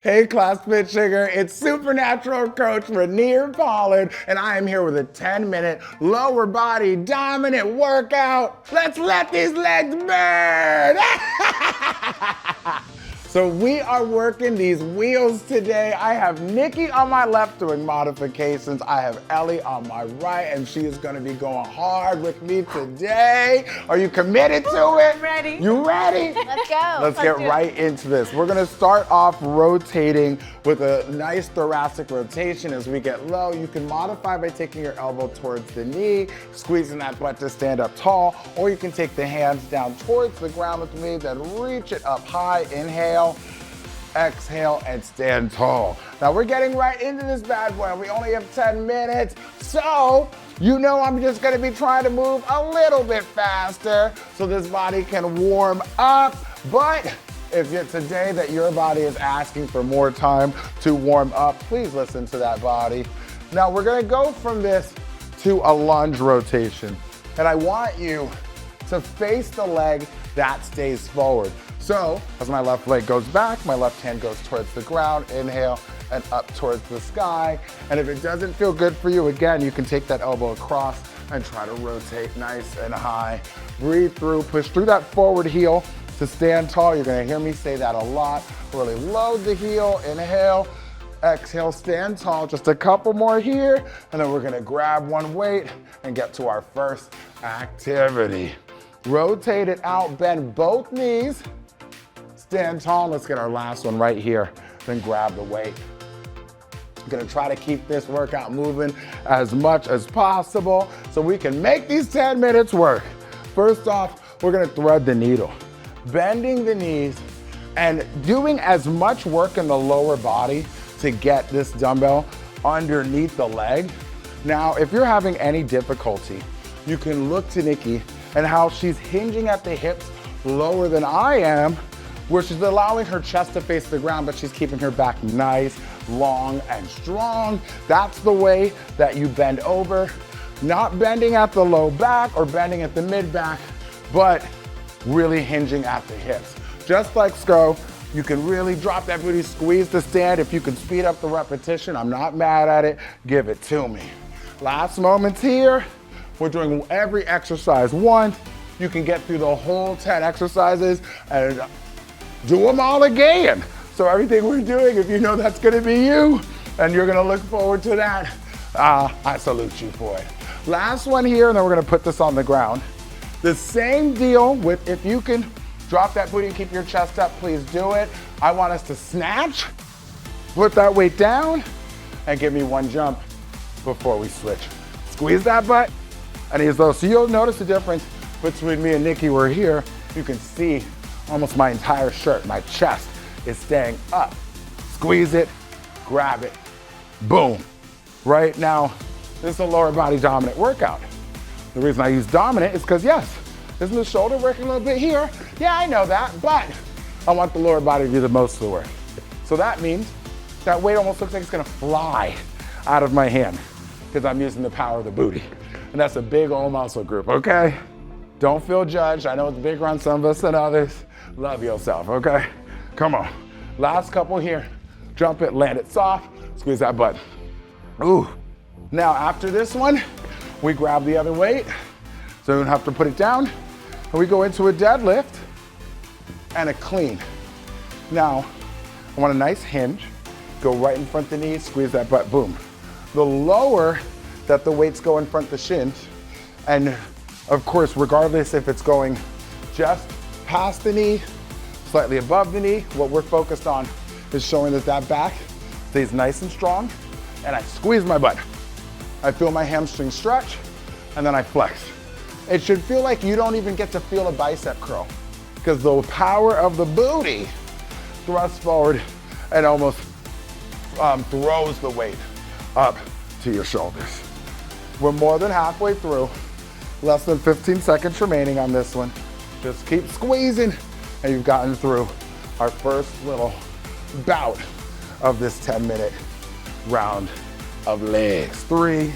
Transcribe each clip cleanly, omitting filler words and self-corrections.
Hey Class FitSugar, it's Supernatural Coach Raneir Pollard, and I am here with a 10-minute lower body dominant workout. Let's let these legs burn! So we are working these wheels today. I have Nikki on my left doing modifications. I have Ellie on my right, and she is gonna be going hard with me today. Are you committed to it? Ready. You ready? Let's go. Let's get right into this. We're gonna start off rotating with a nice thoracic rotation. As we get low, you can modify by taking your elbow towards the knee, squeezing that butt to stand up tall, or you can take the hands down towards the ground with me, then reach it up high, inhale, exhale, and stand tall. Now we're getting right into this bad boy. We only have 10 minutes, so you know I'm just gonna be trying to move a little bit faster so this body can warm up. But if it's a day that your body is asking for more time to warm up, please listen to that body. Now we're gonna go from this to a lunge rotation. And I want you to face the leg that stays forward. So as my left leg goes back, my left hand goes towards the ground, inhale, and up towards the sky. And if it doesn't feel good for you, again, you can take that elbow across and try to rotate nice and high. Breathe through, push through that forward heel to stand tall. You're gonna hear me say that a lot. Really load the heel, inhale, exhale, stand tall. Just a couple more here, and then we're gonna grab one weight and get to our first activity. Rotate it out, bend both knees, stand tall. Let's get our last one right here, then grab the weight. I'm gonna try to keep this workout moving as much as possible so we can make these 10 minutes work. First off, we're gonna thread the needle, bending the knees and doing as much work in the lower body to get this dumbbell underneath the leg. Now, if you're having any difficulty, you can look to Nikki and how she's hinging at the hips lower than I am, where she's allowing her chest to face the ground, but she's keeping her back nice, long, and strong. That's the way that you bend over. Not bending at the low back or bending at the mid back, but really hinging at the hips. Just like so, you can really drop that booty, squeeze the stand. If you can speed up the repetition, I'm not mad at it, give it to me. Last moments here. We're doing every exercise once. You can get through the whole 10 exercises and do them all again. So everything we're doing, if you know that's gonna be you and you're gonna look forward to that, I salute you for it. Last one here, and then we're gonna put this on the ground. The same deal with if you can drop that booty and keep your chest up, please do it. I want us to snatch, put that weight down, and give me one jump before we switch. Squeeze that butt. And he's low. So you'll notice the difference between me and Nikki. We're here. You can see almost my entire shirt. My chest is staying up. Squeeze it, grab it, boom. Right now, this is a lower body dominant workout. The reason I use dominant is because yes, isn't the shoulder working a little bit here? Yeah, I know that, but I want the lower body to do the most of the work. So that means that weight almost looks like it's gonna fly out of my hand because I'm using the power of the booty. And that's a big old muscle group, okay? Don't feel judged. I know it's bigger on some of us than others. Love yourself, okay? Come on. Last couple here. Jump it, land it soft, squeeze that butt. Ooh. Now after this one, we grab the other weight, so we don't have to put it down, and we go into a deadlift and a clean. Now, I want a nice hinge. Go right in front of the knee, squeeze that butt, boom. The lower that the weights go in front of the shins. And of course, regardless if it's going just past the knee, slightly above the knee, what we're focused on is showing that that back stays nice and strong, and I squeeze my butt. I feel my hamstring stretch, and then I flex. It should feel like you don't even get to feel a bicep curl, because the power of the booty thrusts forward and almost throws the weight up to your shoulders. We're more than halfway through. Less than 15 seconds remaining on this one. Just keep squeezing, and you've gotten through our first little bout of this 10-minute round of legs. 3,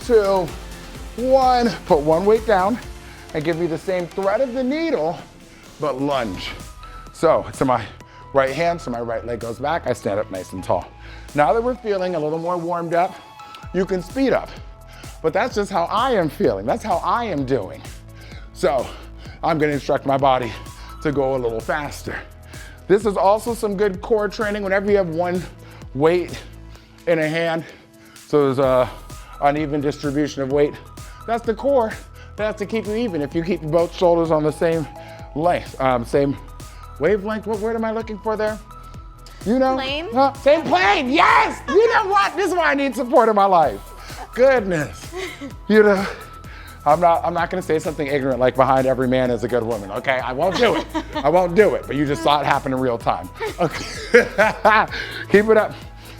2, 1. Put one weight down and give me the same thread of the needle, but lunge. So to my Right hand, so my right leg goes back, I stand up nice and tall. Now that we're feeling a little more warmed up, you can speed up. But that's just how I am feeling. That's how I am doing. So I'm gonna instruct my body to go a little faster. This is also some good core training whenever you have one weight in a hand. So there's a uneven distribution of weight. That's the core. That's to keep you even. If you keep both shoulders on the same length, same wavelength. What word am I looking for there? You know? Plane? Same plane, yes! You know what? This is why I need support in my life. Goodness. You know, I'm not gonna say something ignorant like behind every man is a good woman, okay? I won't do it. I won't do it, but you just saw it happen in real time. Okay. Keep it up,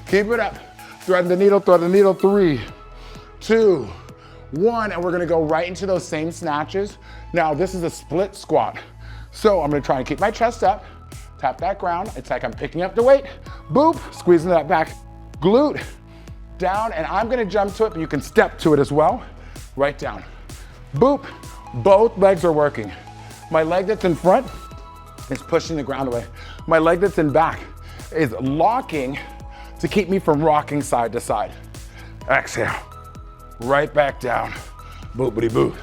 keep it up. Thread the needle, 3, 2, 1, and we're gonna go right into those same snatches. Now, this is a split squat. So I'm gonna try and keep my chest up, tap that ground. It's like I'm picking up the weight, boop, squeezing that back glute down, and I'm gonna jump to it, but you can step to it as well. Right down, boop. Both legs are working. My leg that's in front is pushing the ground away. My leg that's in back is locking to keep me from rocking side to side. Exhale, right back down, boopity boop.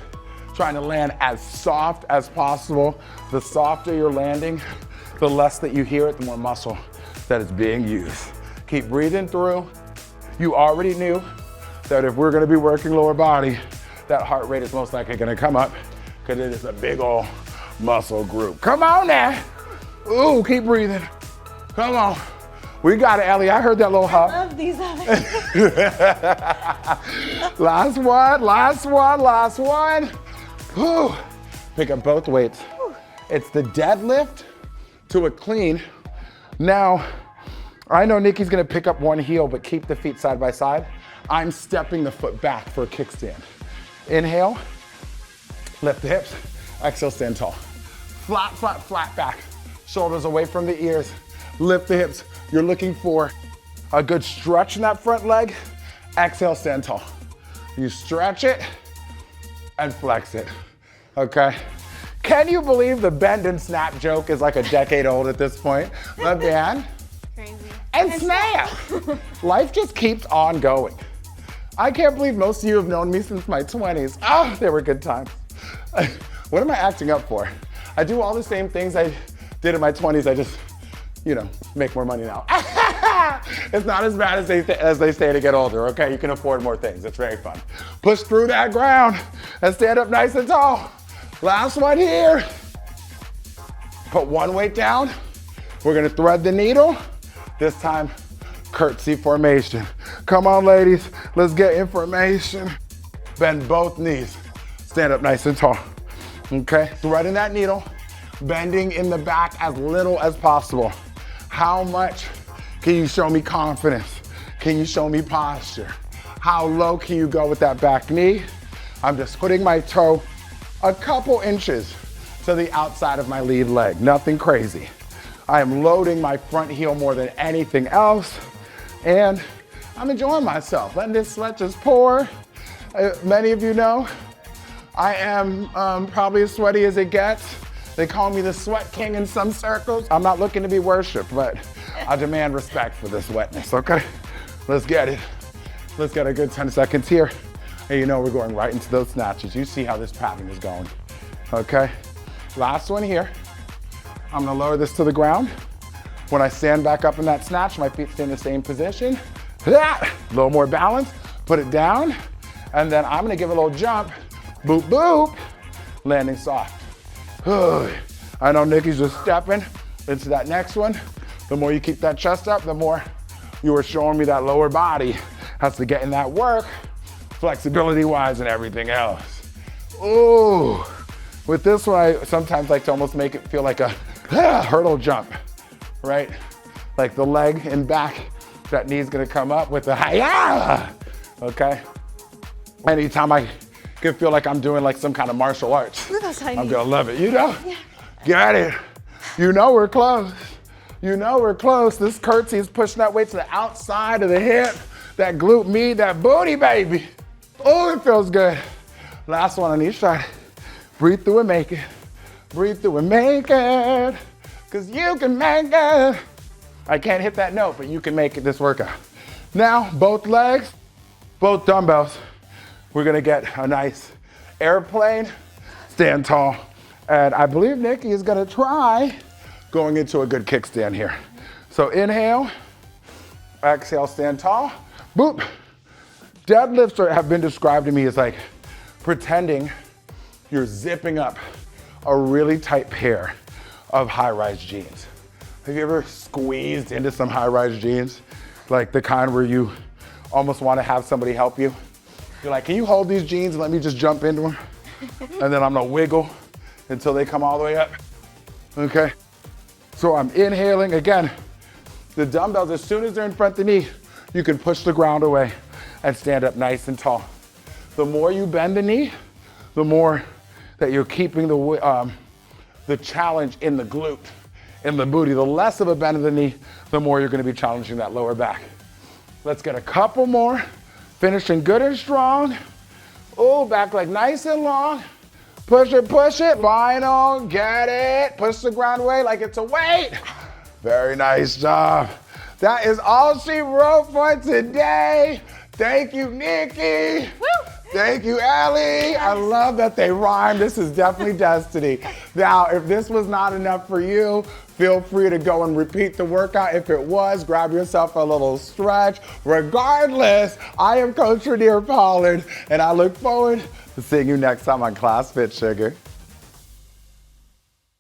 Trying to land as soft as possible. The softer you're landing, the less that you hear it, the more muscle that is being used. Keep breathing through. You already knew that if we're gonna be working lower body, that heart rate is most likely gonna come up because it is a big old muscle group. Come on now. Ooh, keep breathing. Come on. We got it, Ellie. I heard that little hop. I love these others. Last one, last one, last one. Whew. Pick up both weights. It's the deadlift to a clean. Now, I know Nikki's gonna pick up one heel, but keep the feet side by side. I'm stepping the foot back for a kickstand. Inhale, lift the hips, exhale, stand tall. Flat, flat, flat back. Shoulders away from the ears. Lift the hips. You're looking for a good stretch in that front leg. Exhale, stand tall. You stretch it and flex it, okay? Can you believe the bend and snap joke is like a decade old at this point? The bend Crazy. and snap. Life just keeps on going. I can't believe most of you have known me since my 20s. Oh, they were good times. What am I acting up for? I do all the same things I did in my 20s. I just, you know, make more money now. It's not as bad as they say to get older, okay? You can afford more things. It's very fun. Push through that ground and stand up nice and tall. Last one here. Put one weight down. We're gonna thread the needle. This time, curtsy formation. Come on, ladies, let's get information. Bend both knees. Stand up nice and tall. Okay, threading that needle, bending in the back as little as possible. How much can you show me confidence? Can you show me posture? How low can you go with that back knee? I'm just putting my toe a couple inches to the outside of my lead leg, nothing crazy. I am loading my front heel more than anything else, and I'm enjoying myself, letting this sweat just pour. Many of you know, I am probably as sweaty as it gets. They call me the sweat king in some circles. I'm not looking to be worshiped, but I demand respect for this wetness, okay? Let's get it. Let's get a good 10 seconds here. And you know we're going right into those snatches. You see how this pattern is going, okay? Last one here. I'm gonna lower this to the ground. When I stand back up in that snatch, my feet stay in the same position. A little more balance, put it down, and then I'm gonna give a little jump, boop, boop, landing soft. I know Nikki's just stepping into that next one. The more you keep that chest up, the more you are showing me that lower body has to get in that work, flexibility-wise and everything else. Ooh, with this one, I sometimes like to almost make it feel like a hurdle jump, right? Like the leg and back, that knee's gonna come up with a hi-ya, okay? Anytime I can feel like I'm doing like some kind of martial arts, I'm gonna love it, you know? Yeah. Get it. You know we're close. You know we're close. This curtsy is pushing that weight to the outside of the hip, that glute med, that booty, baby. Oh, it feels good. Last one on each side. Breathe through and make it. Breathe through and make it. because you can make it. I can't hit that note, but you can make it this workout. Now, both legs, both dumbbells. We're gonna get a nice airplane, stand tall. And I believe Nikki is gonna try going into a good kickstand here. So inhale, exhale, stand tall, boop. Deadlifts have been described to me as like pretending you're zipping up a really tight pair of high-rise jeans. Have you ever squeezed into some high-rise jeans? Like the kind where you almost want to have somebody help you? You're like, can you hold these jeans and let me just jump into them? And then I'm gonna wiggle until they come all the way up, okay? So I'm inhaling, again, the dumbbells, as soon as they're in front of the knee, you can push the ground away and stand up nice and tall. The more you bend the knee, the more that you're keeping the challenge in the glute, in the booty. The less of a bend of the knee, the more you're gonna be challenging that lower back. Let's get a couple more, finishing good and strong. Oh, back leg nice and long. Push it, final, get it. Push the ground away like it's a weight. Very nice job. That is all she wrote for today. Thank you, Nikki. Woo! Thank you, Ellie. I love that they rhyme. This is definitely destiny. Now, if this was not enough for you, feel free to go and repeat the workout. If it was, grab yourself a little stretch. Regardless, I am Coach Raneir Pollard, and I look forward to seeing you next time on Class FitSugar.